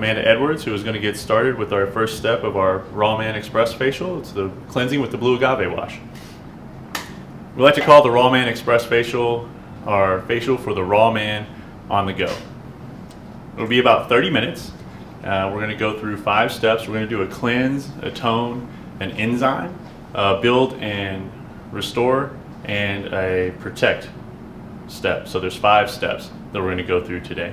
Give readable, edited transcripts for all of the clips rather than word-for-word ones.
Amanda Edwards, who is going to get started with our first step of our Raw Man Express facial. It's the cleansing with the blue agave wash. We like to call the Raw Man Express facial our facial for the raw man on the go. It'll be about 30 minutes. We're going to go through 5 steps. We're going to do a cleanse, a tone, an enzyme, build and restore, and a protect step. So there's 5 steps that we're going to go through today.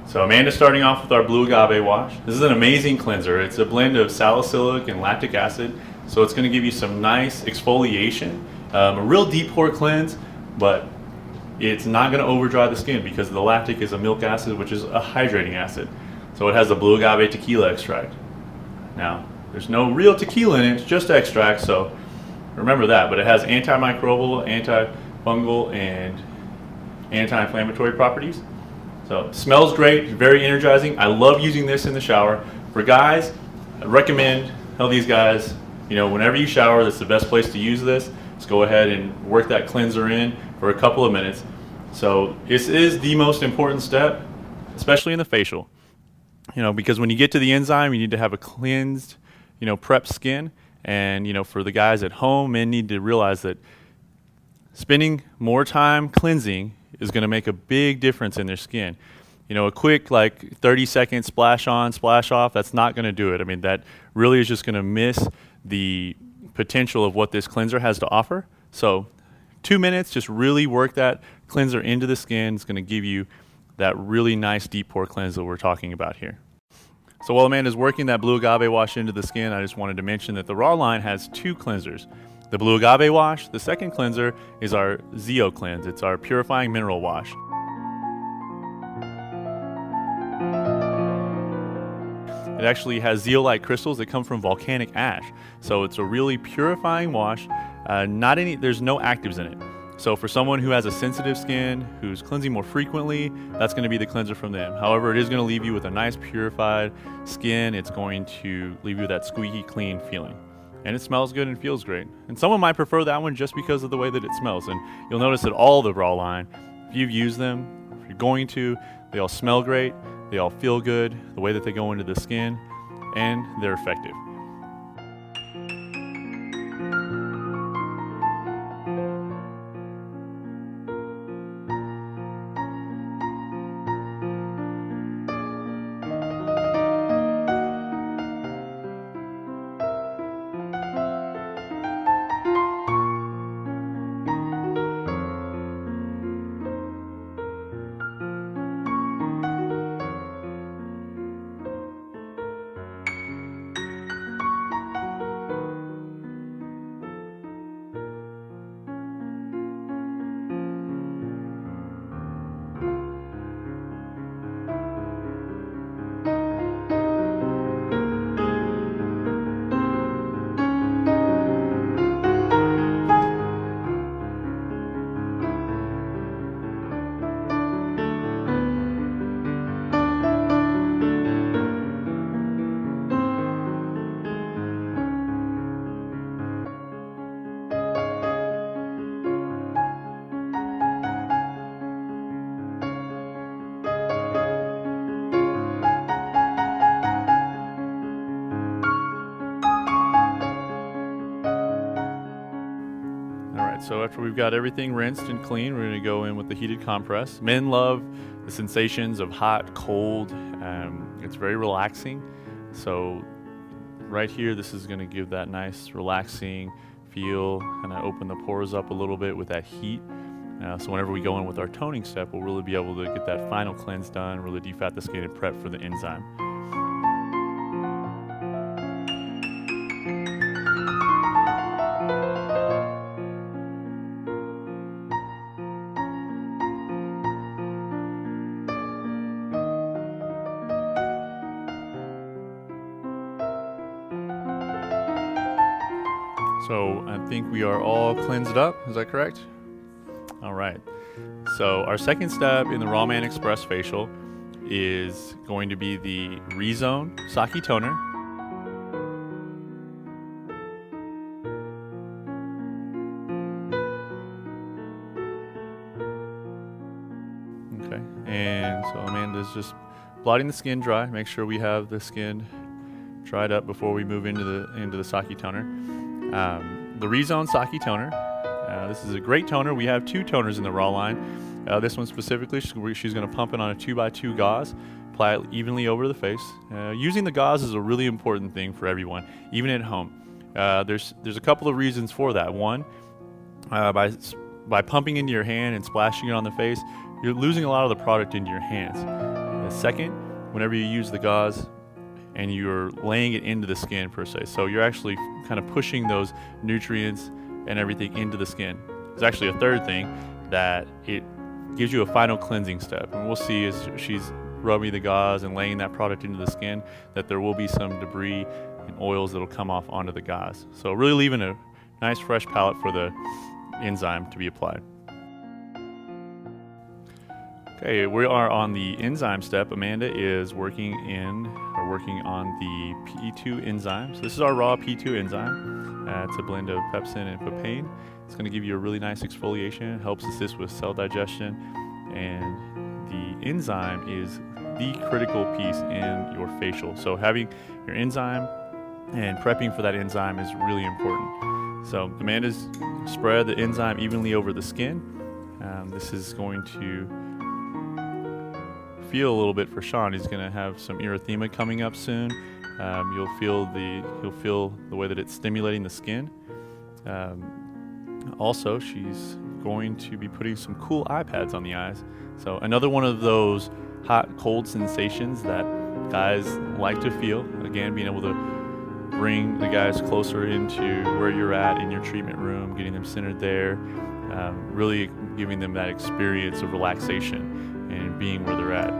So Amanda's starting off with our blue agave wash. This is an amazing cleanser. It's a blend of salicylic and lactic acid, so it's going to give you some nice exfoliation, a real deep pore cleanse, but it's not going to over dry the skin because the lactic is a milk acid, which is a hydrating acid. So it has the blue agave tequila extract. Now, there's no real tequila in it, it's just extract, so remember that. But it has antimicrobial, antifungal, and anti-inflammatory properties. So it smells great, very energizing. I love using this in the shower. For guys, I recommend, tell these guys, you know, whenever you shower, that's the best place to use this. Just go ahead and work that cleanser in for a couple of minutes. So this is the most important step, especially in the facial. You know, because when you get to the enzyme, you need to have a cleansed, you know, prep skin. And, you know, for the guys at home, men need to realize that spending more time cleansing is going to make a big difference in their skin. You know, a quick like 30-second splash on, splash off, that's not going to do it. I mean, that really is just going to miss the potential of what this cleanser has to offer. So 2 minutes, just really work that cleanser into the skin. It's going to give you that really nice deep pore cleanse that we're talking about here. So while Amanda's working that blue agave wash into the skin, I just wanted to mention that the Raw line has 2 cleansers. The blue agave wash, the second cleanser, is our Zeo cleanse. It's our purifying mineral wash. It actually has zeolite crystals that come from volcanic ash. So it's a really purifying wash. There's no actives in it. So for someone who has a sensitive skin, who's cleansing more frequently, that's going to be the cleanser from them. However, it is going to leave you with a nice purified skin. It's going to leave you with that squeaky clean feeling. And it smells good and feels great. And someone might prefer that one just because of the way that it smells. And you'll notice that all the Raw line, if you've used them, if you're going to, they all smell great, they all feel good, the way that they go into the skin, and they're effective. So after we've got everything rinsed and clean, we're going to go in with the heated compress. Men love the sensations of hot, cold. It's very relaxing. So right here, this is going to give that nice relaxing feel, and I open the pores up a little bit with that heat. So whenever we go in with our toning step, we'll really be able to get that final cleanse done, really defat the skin and prep for the enzyme. So I think we are all cleansed up, is that correct? All right. So our second step in the Raw Man Express facial is going to be the ReZone Sake Toner. Okay, and so Amanda's just blotting the skin dry. Make sure we have the skin dried up before we move into the sake toner. The ReZone sake toner. This is a great toner. We have 2 toners in the raw line. This one specifically, she's going to pump it on a 2x2 gauze, apply it evenly over the face. Using the gauze is a really important thing for everyone, even at home. There's a couple of reasons for that. One, by pumping into your hand and splashing it on the face, you're losing a lot of the product into your hands. Second, whenever you use the gauze and you're laying it into the skin per se, so you're actually kind of pushing those nutrients and everything into the skin. There's actually a third thing, that it gives you a final cleansing step, and we'll see as she's rubbing the gauze and laying that product into the skin that there will be some debris and oils that'll come off onto the gauze. So really leaving a nice fresh palette for the enzyme to be applied. Okay, we are on the enzyme step. Amanda is working on the P2 enzyme. So this is our raw P2 enzyme. It's a blend of pepsin and papain. It's going to give you a really nice exfoliation, helps assist with cell digestion, and the enzyme is the critical piece in your facial. So having your enzyme and prepping for that enzyme is really important. So Amanda's spread the enzyme evenly over the skin. This is going to feel a little bit for Sean. He's going to have some erythema coming up soon. You'll feel the way that it's stimulating the skin. Also, she's going to be putting some cool eye pads on the eyes. So another one of those hot, cold sensations that guys like to feel. Again, being able to bring the guys closer into where you're at in your treatment room, getting them centered there, really giving them that experience of relaxation and being where they're at.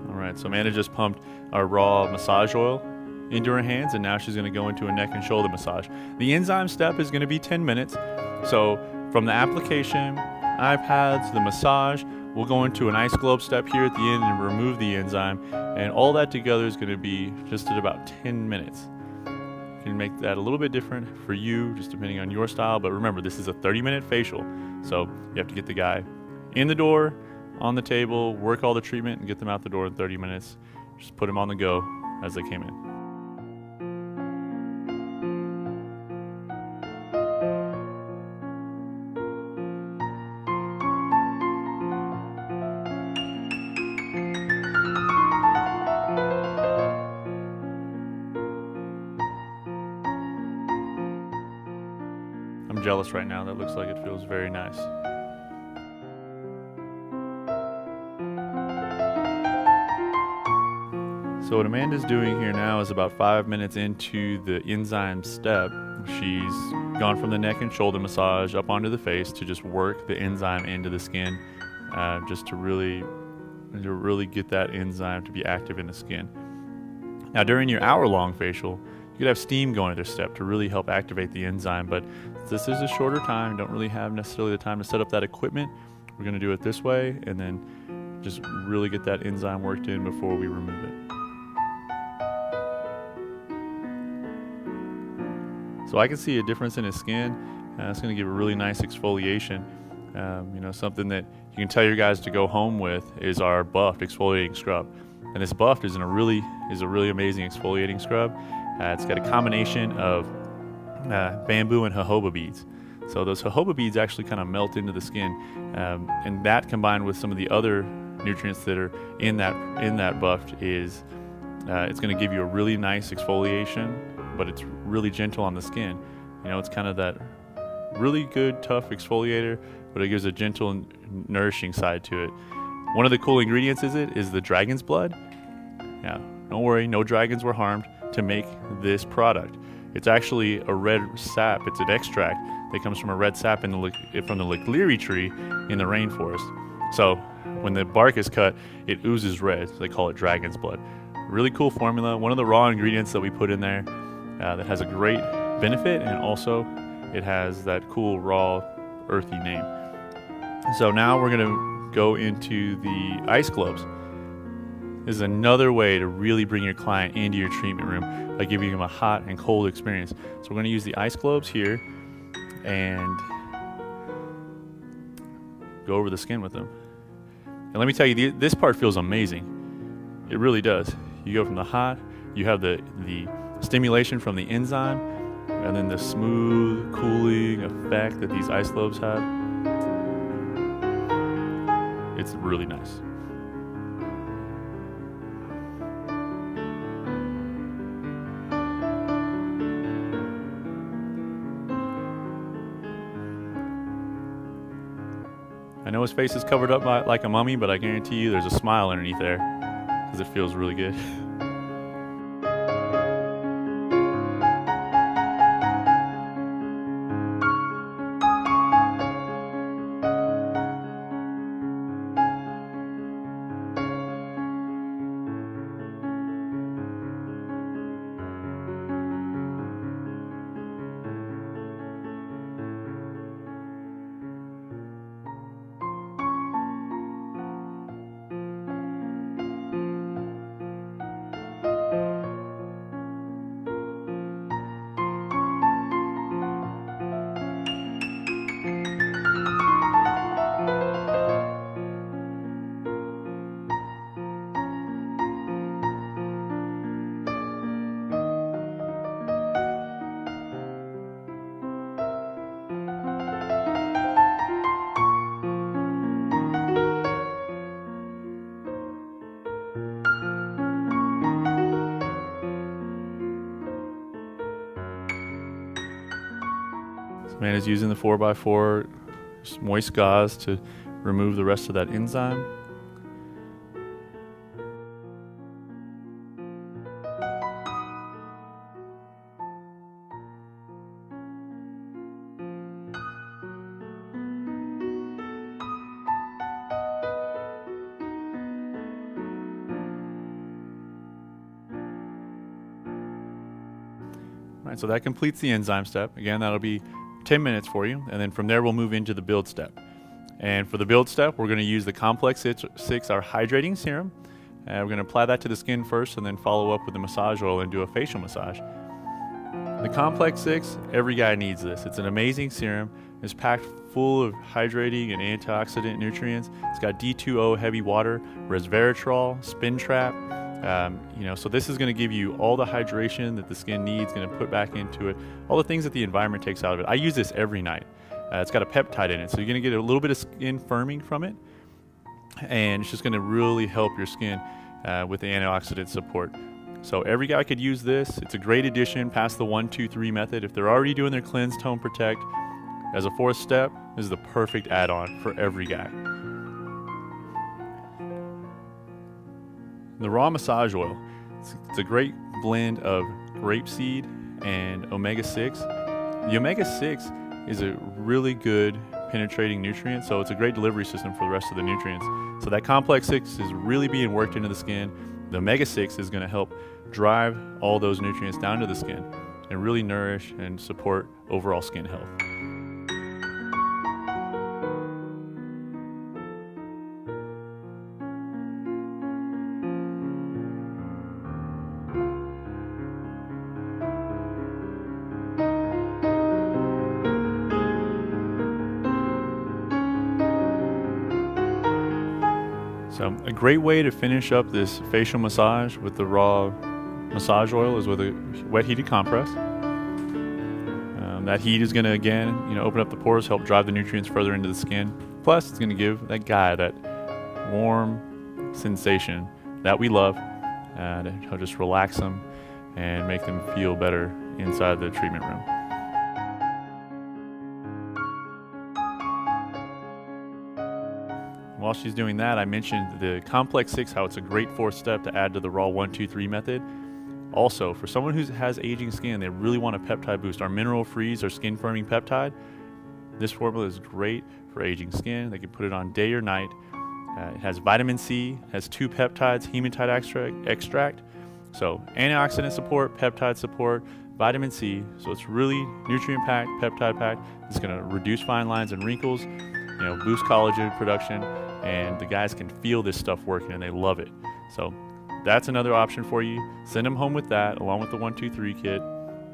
Alright, so Amanda just pumped our raw massage oil into her hands, and now she's going to go into a neck and shoulder massage. The enzyme step is going to be 10 minutes. So from the application, eye pads, the massage, we'll go into an ice globe step here at the end and remove the enzyme, and all that together is going to be just at about 10 minutes. You can make that a little bit different for you, just depending on your style, but remember, this is a 30-minute facial, so you have to get the guy in the door, on the table, work all the treatment, and get them out the door in 30 minutes. Just put them on the go as they came in. I'm jealous right now. That looks like it feels very nice. So what Amanda's doing here now is about 5 minutes into the enzyme step. She's gone from the neck and shoulder massage up onto the face to just work the enzyme into the skin, just to really get that enzyme to be active in the skin. Now during your hour-long facial, you could have steam going at this step to really help activate the enzyme, but this is a shorter time. Don't really have necessarily the time to set up that equipment. We're going to do it this way and then just really get that enzyme worked in before we remove it. So I can see a difference in his skin. It's going to give a really nice exfoliation. Something that you can tell your guys to go home with is our buffed exfoliating scrub. And this buffed is a really amazing exfoliating scrub. It's got a combination of bamboo and jojoba beads. So those jojoba beads actually kind of melt into the skin, and that combined with some of the other nutrients that are in that buffed is it's going to give you a really nice exfoliation, but it's really gentle on the skin. It's kind of that really good, tough exfoliator, but it gives a gentle and nourishing side to it. One of the cool ingredients is the dragon's blood. Now, don't worry, no dragons were harmed to make this product. It's actually a red sap. It's an extract that comes from a red sap from the Licleary tree in the rainforest. So when the bark is cut, it oozes red. So they call it dragon's blood. Really cool formula. One of the raw ingredients that we put in there that has a great benefit, and also it has that cool raw earthy name. So now we're going to go into the ice globes. This is another way to really bring your client into your treatment room by giving them a hot and cold experience. So we're going to use the ice globes here, and go over the skin with them. And let me tell you, this part feels amazing. It really does. You go from the hot, you have the stimulation from the enzyme, and then the smooth cooling effect that these ice globes have. It's really nice. I know his face is covered up by, like a mummy, but I guarantee you there's a smile underneath there because it feels really good. Man is using the 4x4 moist gauze to remove the rest of that enzyme. All right, so that completes the enzyme step. Again, that'll be 10 minutes for you, and then from there we'll move into the build step. And for the build step, we're going to use the Complex 6, our hydrating serum. We're going to apply that to the skin first and then follow up with the massage oil and do a facial massage. The Complex 6, every guy needs this. It's an amazing serum. It's packed full of hydrating and antioxidant nutrients. It's got D2O heavy water, resveratrol, spin trap. So this is going to give you all the hydration that the skin needs, going to put back into it, all the things that the environment takes out of it. I use this every night. It's got a peptide in it, so you're going to get a little bit of skin firming from it, and it's just going to really help your skin with the antioxidant support. So every guy could use this. It's a great addition past the 1-2-3 method. If they're already doing their cleanse, tone, protect, as a fourth step, this is the perfect add-on for every guy. The raw massage oil, it's a great blend of grapeseed and omega-6. The omega-6 is a really good penetrating nutrient, so it's a great delivery system for the rest of the nutrients. So that complex 6 is really being worked into the skin. The omega-6 is going to help drive all those nutrients down to the skin and really nourish and support overall skin health. So a great way to finish up this facial massage with the raw massage oil is with a wet heated compress. That heat is going to again, open up the pores, help drive the nutrients further into the skin. Plus, it's going to give that guy that warm sensation that we love, and it'll just relax them and make them feel better inside the treatment room. While she's doing that, I mentioned the Complex 6, how it's a great fourth step to add to the raw 1-2-3 method. Also, for someone who has aging skin, they really want a peptide boost. Our Mineral Freeze, our skin firming peptide, this formula is great for aging skin. They can put it on day or night. It has vitamin C, has 2 peptides, hematite extract. So antioxidant support, peptide support, vitamin C. So it's really nutrient packed, peptide packed. It's going to reduce fine lines and wrinkles, boost collagen production, and the guys can feel this stuff working and they love it. So that's another option for you. Send them home with that along with the 1-2-3 kit,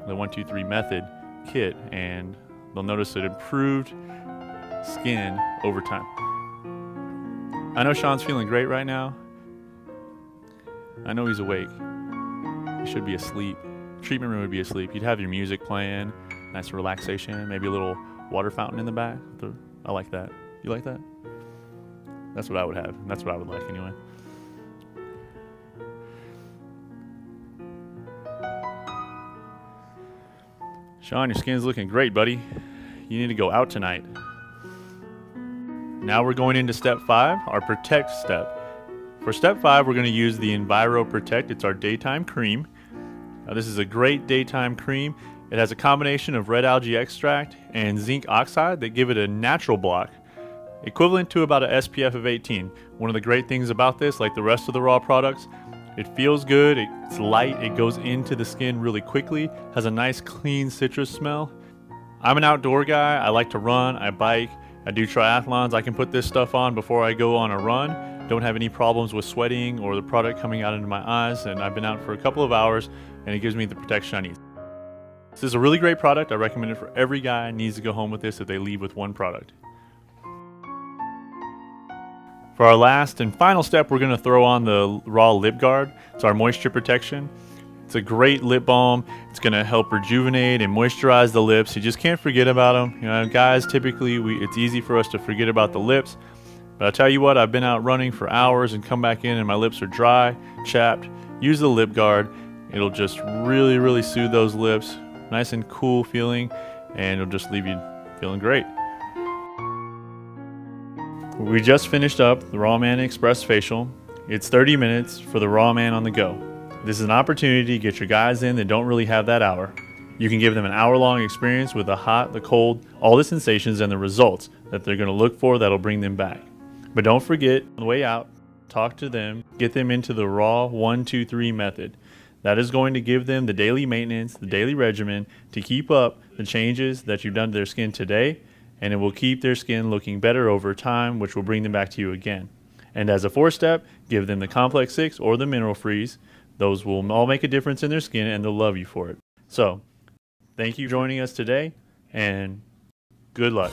the 1-2-3 method kit, and they'll notice an improved skin over time. I know Sean's feeling great right now. I know he's awake. He should be asleep. Treatment room would be asleep. You'd have your music playing, nice relaxation, maybe a little water fountain in the back. I like that. You like that? That's what I would have. That's what I would like anyway. Sean, your skin's looking great, buddy. You need to go out tonight. Now we're going into step 5, our protect step. For step 5, we're going to use the EnviroProtect. It's our daytime cream. This is a great daytime cream. It has a combination of red algae extract and zinc oxide that give it a natural block, equivalent to about an SPF of 18. One of the great things about this, like the rest of the raw products, it feels good, it's light, it goes into the skin really quickly, has a nice clean citrus smell. I'm an outdoor guy, I like to run, I bike, I do triathlons. I can put this stuff on before I go on a run. Don't have any problems with sweating or the product coming out into my eyes, and I've been out for a couple of hours and it gives me the protection I need. This is a really great product. I recommend it for every guy who needs to go home with this if they leave with one product. For our last and final step, we're going to throw on the raw lip guard. It's our moisture protection. It's a great lip balm. It's going to help rejuvenate and moisturize the lips. You just can't forget about them. You know, guys, typically it's easy for us to forget about the lips. But I'll tell you what, I've been out running for hours and come back in and my lips are dry, chapped. Use the lip guard. It'll just really, really soothe those lips. Nice and cool feeling, and it'll just leave you feeling great. We just finished up the Raw Man Express Facial. It's 30 minutes for the Raw Man on the go. This is an opportunity to get your guys in that don't really have that hour. You can give them an hour-long experience with the hot, the cold, all the sensations and the results that they're going to look for that'll bring them back. But don't forget, on the way out, talk to them, get them into the Raw 1-2-3 method. That is going to give them the daily maintenance, the daily regimen to keep up the changes that you've done to their skin today, and it will keep their skin looking better over time, which will bring them back to you again. And as a 4th step, give them the Complex 6 or the Mineral Freeze. Those will all make a difference in their skin and they'll love you for it. So, thank you for joining us today, and good luck.